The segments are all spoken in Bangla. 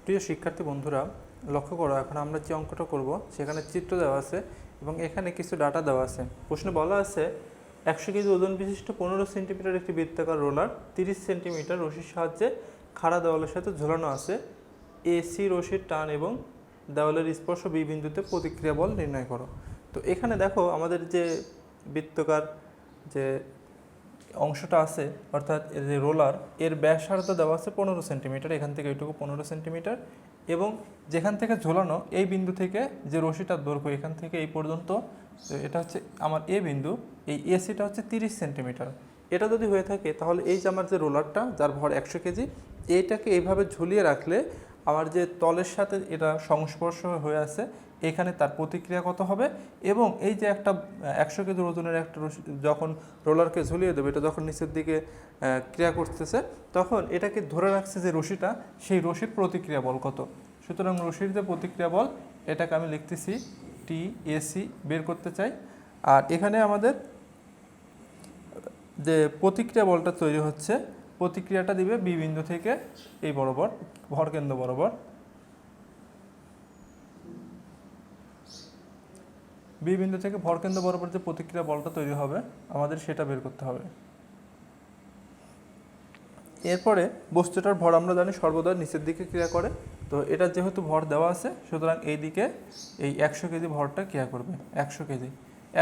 প্রিয় শিক্ষার্থী বন্ধুরা, লক্ষ্য করো, এখন আমরা যে অঙ্কটা করব সেখানে চিত্র দেওয়া আছে এবং এখানে কিছু ডাটা দেওয়া আছে। প্রশ্নে বলা আছে 100 কেজি ওজন বিশিষ্ট 15 সেন্টিমিটার একটি বৃত্তাকার রোলার 30 সেন্টিমিটার রশির সাহায্যে খাড়া দেওয়ালের সাথে ঝোলানো আছে। এসি রশির টান এবং দেওয়ালের স্পর্শ বি বিন্দুতে প্রতিক্রিয়া বল নির্ণয় করো। তো এখানে দেখো আমাদের যে বৃত্তাকার যে অংশটা আছে অর্থাৎ যে রোলার এর ব্যাসার্ধ দেওয়া আছে 15 সেন্টিমিটার, এখান থেকে এইটুকু 15 সেন্টিমিটার, এবং যেখান থেকে ঝোলানো এই বিন্দু থেকে যে রশিটার দৈর্ঘ্য এখান থেকে এই পর্যন্ত, এটা হচ্ছে আমার এ বিন্দু, এই এসিটা হচ্ছে 30 সেন্টিমিটার। এটা যদি হয়ে থাকে তাহলে এই যে আমার যে রোলারটা যার ভর 100 কেজি, এইটাকে এইভাবে ঝুলিয়ে রাখলে আমার যে তলের সাথে এটা সংস্পর্শ হয়ে আছে এখানে তার প্রতিক্রিয়া কত হবে, এবং এই যে একটা 100 কেজি ওজনের একটা যখন রোলারকে ঝুলিয়ে দেবে, এটা যখন নিচের দিকে ক্রিয়া করতেছে তখন এটাকে ধরে রাখছে যে রশিটা, সেই রশির প্রতিক্রিয়া বল কত। সুতরাং রশির যে প্রতিক্রিয়া বল এটাকে আমি লিখতেছি টি এসি বের করতে চাই। আর এখানে আমাদের যে প্রতিক্রিয়া বলটা তৈরি হচ্ছে, প্রতিক্রিয়াটা দিবে বি বিন্দু থেকে এই বরাবর ভরকেন্দ্র বরাবর, বি বিন্দু থেকে ভরকেন্দ্র বরাবর যে প্রতিক্রিয়া বলটা তৈরি হবে আমাদের সেটা বের করতে হবে। এরপরে বস্তুটার ভর আমরা জানি সর্বদা নিচের দিকে ক্রিয়া করে, তো এটা যেহেতু ভর দেওয়া আছে সুতরাং এই দিকে এই 100 কেজি ভরটা ক্রিয়া করবে 100 কেজি।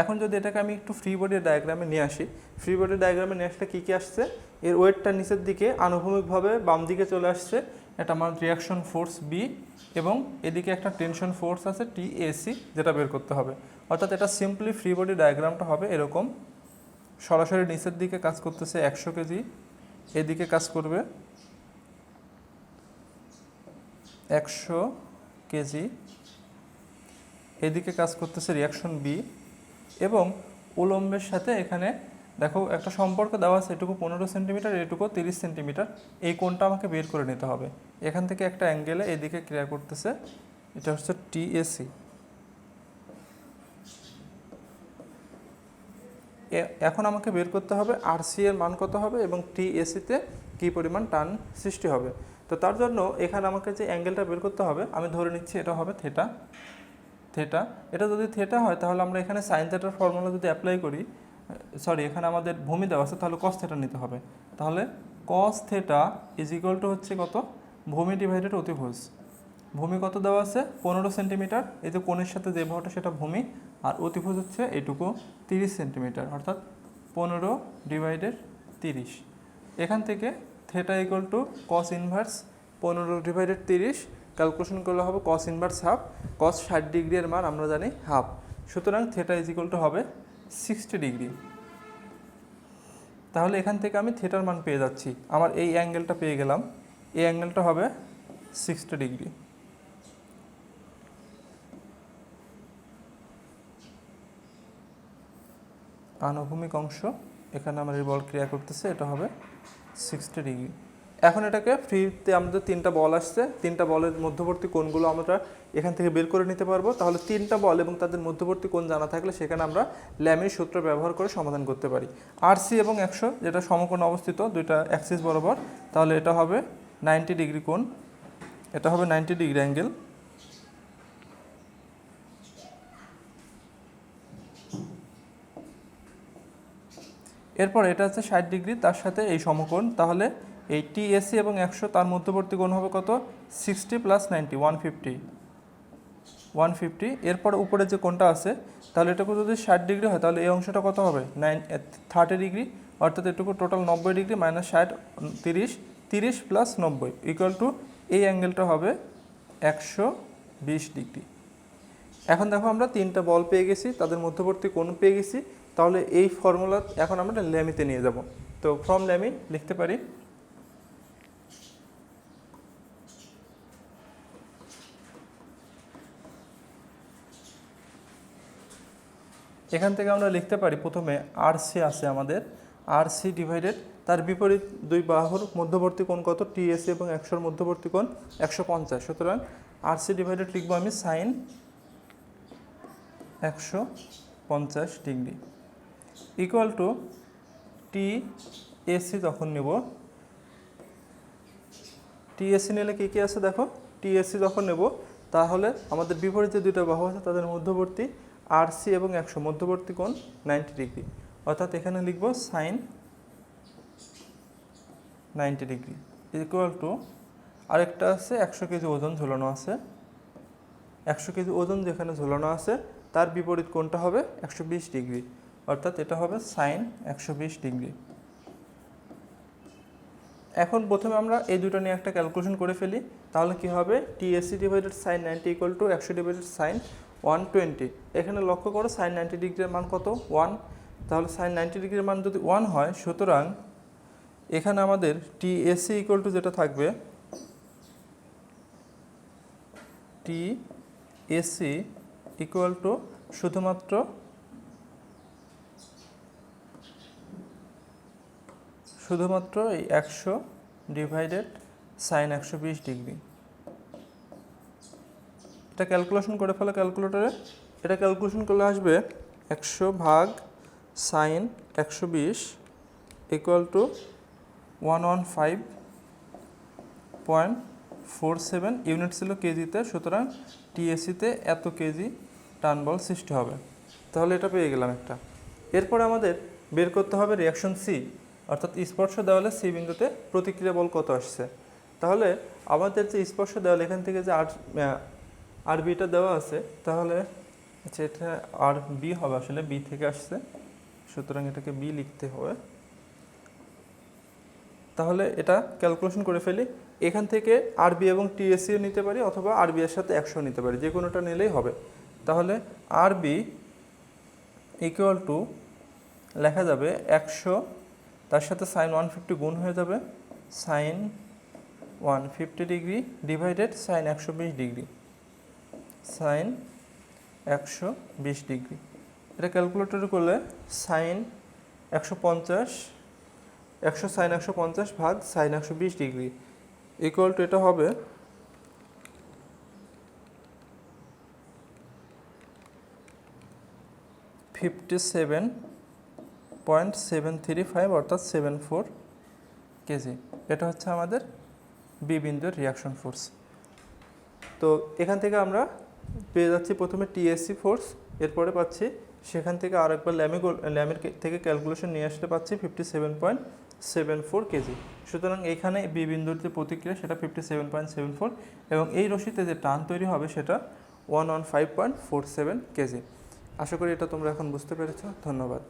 এখন যদি এটাকে আমি একটু ফ্রি বডি ডায়াগ্রামে নিয়ে আসি, ফ্রি বডি ডায়াগ্রামে নিয়ে আসলে কী কী আসছে, এর ওয়েটটা নিচের দিকে আনুভূমিকভাবে বাম দিকে চলে আসছে, এটা আমার রিয়াকশন ফোর্স বি, এবং এদিকে একটা টেনশন ফোর্স আছে টি এসি, যেটা বের করতে হবে। অর্থাৎ এটা সিম্পলি ফ্রি বডি ডায়াগ্রামটা হবে এরকম, সরাসরি নিচের দিকে কাজ করতেছে 100 কেজি, এদিকে কাজ করবে 100 কেজি, এদিকে কাজ করতেছে রিয়াকশন বি, এবং উলম্বের সাথে এখানে দেখো একটা সম্পর্ক দেওয়া আছে, এটুকু 15 সেন্টিমিটার, এটুকু 30 সেন্টিমিটার, এই কোণটা আমাকে বের করে নিতে হবে। এখান থেকে একটা অ্যাঙ্গেলে এদিকে ক্রিয়া করতেছে, এটা হচ্ছে টিএসি। এখন আমাকে বের করতে হবে আরসি এর মান কত হবে এবং টিএসিতে কী পরিমাণ টান সৃষ্টি হবে। তো তার জন্য এখানে আমাকে যে অ্যাঙ্গেলটা বের করতে হবে আমি ধরে নিচ্ছি এটা হবে থেটা। থেটা, এটা যদি থেটা হয় তাহলে আমরা এখানে সাইন থেটার ফর্মুলা যদি অ্যাপ্লাই করি, সরি এখানে আমাদের ভূমি দেওয়া আছে তাহলে কস থেটা নিতে হবে। তাহলে cos theta is equal to হচ্ছে কত, ভূমি ডিভাইডেড অতিভুজ। ভূমি কত দেওয়া আছে 15 সেন্টিমিটার, এই যে কোণের সাথে যে ভরটা সেটা ভূমি, আর অতিভুজ হচ্ছে এইটুকু 30 সেন্টিমিটার, অর্থাৎ 15 ডিভাইডেড 30। এখান থেকে theta equal to cos inverse 15 divided 30, calculation করলে হবে cos inverse half, cos 60 degree এর মান আমরা জানি হাফ, সুতরাং থেটা ইজ ইকুয়াল টু হবে 60 ডিগ্রি। তাহলে এখান থেকে আমি থেটার মান পেয়ে যাচ্ছি, আমার এই অ্যাঙ্গেলটা পেয়ে গেলাম, এই অ্যাঙ্গেলটা হবে 60 ডিগ্রি। আনুভূমিক অংশ এখানে আমার এই বল ক্রিয়া করতেছে, এটা হবে 60 ডিগ্রি। এখন এটাকে ফ্রিতে আমাদের 3টা বল আসছে, 3টা বলের মধ্যবর্তী কোণগুলো আমরা এখান থেকে বের করে নিতে পারবো। তাহলে 3টা বল এবং তাদের মধ্যবর্তী কোণ জানা থাকলে সেখানে আমরা ল্যামির সূত্র ব্যবহার করে সমাধান করতে পারি। আরসি এবং 100 যেটা সমকোণে অবস্থিত দুইটা অ্যাক্সিস বরাবর, তাহলে এটা হবে 90 ডিগ্রি কোণ, এটা হবে 90 ডিগ্রি অ্যাঙ্গেল। এরপর এটা হচ্ছে 60 ডিগ্রি, তার সাথে এই সমকোণ, তাহলে এই টিএসি এবং 100 তার মধ্যবর্তী কোণ হবে কত, 60 প্লাস 90 150। এরপর উপরে যে কোণটা আছে তাহলে এটুকু যদি 60 ডিগ্রি হয় তাহলে এই অংশটা কত হবে 30 ডিগ্রি, অর্থাৎ এটুকু total 90 degree minus 60 30 plus 90 equal to এই অ্যাঙ্গেলটা হবে 120 ডিগ্রি। এখন দেখো আমরা 3টা বল পেয়ে গেছি, তাদের মধ্যবর্তী কোণ পেয়ে গেছি, তাহলে এই ফর্মুলা এখন আমরা ল্যামিতে নিয়ে যাব। তো ফ্রম ল্যামি লিখতে পারি এখান থেকে আমরা লিখতে পারি প্রথমে আরসি আছে আমাদের, আরসি ডিভাইডেড তার বিপরীত দুই বাহুর মধ্যবর্তী কোণ কত, টিএসি এবং 100-র মধ্যবর্তী কোণ 150, সুতরাং আরসি ডিভাইডেড লিখবো আমি sine 150 degree equal to TAC. তখন নেব টিএসি নিলে কী কী আছে দেখো, টিএসসি যখন নেব তাহলে আমাদের বিপরীত যে দুটো বাহু আছে তাদের মধ্যবর্তী আরসি এবং 100 মধ্যবর্তী কোণ 90 ডিগ্রি, অর্থাৎ এখানে লিখব সাইন 90 ডিগ্রি ইকুয়াল টু আরেকটা আছে 100 কেজি ওজন ঝুলানো আছে, 100 কেজি ওজন যেখানে ঝুলানো আছে তার বিপরীত কোণটা হবে 120 ডিগ্রি, অর্থাৎ এটা হবে সাইন 120 ডিগ্রি। এখন প্রথমে আমরা এই দুটো নিয়ে একটা ক্যালকুলেশন করে ফেলি, তাহলে কি হবে TSC divided sign 90 equal to 100 divided sine 120। এখানে লক্ষ্য করো সাইন 90 ডিগ্রির মান কত 1, তাহলে সাইন 90 ডিগ্রির মান যদি 1 হয় সুতরাং এখানে আমাদের টিএসসি ইকুয়াল টু যেটা থাকবে টিএসসি ইকুয়াল টু শুধুমাত্র এই 100 ডিভাইডেড সাইন 120 ডিগ্রি। এটা ক্যালকুলেশন করে ফেলো ক্যালকুলেটরে, এটা ক্যালকুলেশন করলে আসবে 100 ভাগ সাইন 120 ইকুয়াল টু 115.47 ইউনিট ছিল কেজিতে, সুতরাং টিএসসিতে এত কেজি টান বল সৃষ্টি হবে। তাহলে এটা পেয়ে গেলাম একটা। এরপর আমাদের বের করতে হবে রিয়াকশন সি, অর্থাৎ স্পর্শ দেওয়ালে সি বিন্দুতে প্রতিক্রিয়া বল কত আসছে। তাহলে আমাদের যে স্পর্শ দেওয়াল এখান থেকে যে আর বিটা দেওয়া আছে, তাহলে আচ্ছা এটা আর বি হবে, আসলে বি থেকে আসছে সুতরাং এটাকে বি লিখতে হবে। তাহলে এটা ক্যালকুলেশন করে ফেলি, এখান থেকে আরবি এবং টিএসসিও নিতে পারি অথবা আরবি এর সাথে 100 নিতে পারি, যে কোনোটা নিলেই হবে। তাহলে আরবি ইকুয়াল টু লেখা যাবে 100, তার সাথে সাইন 150 গুণ হয়ে যাবে sine 150 degree divided sine 120 degree, sine 120 degree. এটা ক্যালকুলেটরে করলে সাইন 150 সাইন 150 ভাগ সাইন 120 ডিগ্রি ইকুয়াল টু এটা হবে 57.735 অর্থাৎ 74 কেজি। এটা হচ্ছে আমাদের বি বিন্দুর রিয়াকশন ফোর্স। তো এখান থেকে আমরা পেয়ে যাচ্ছি প্রথমে টিএসসি ফোর্স, এরপরে পাচ্ছি সেখান থেকে আরেকবার ল্যামের থেকে ক্যালকুলেশন নিয়ে আসতে পাচ্ছি 57.74 কেজি। সুতরাং এখানে বি বিন্দুর যে প্রতিক্রিয়া সেটা 57.74 এবং এই রশিতে যে টান তৈরি হবে সেটা 115.47 কেজি। আশা করি এটা তোমরা এখন বুঝতে পেরেছো। ধন্যবাদ।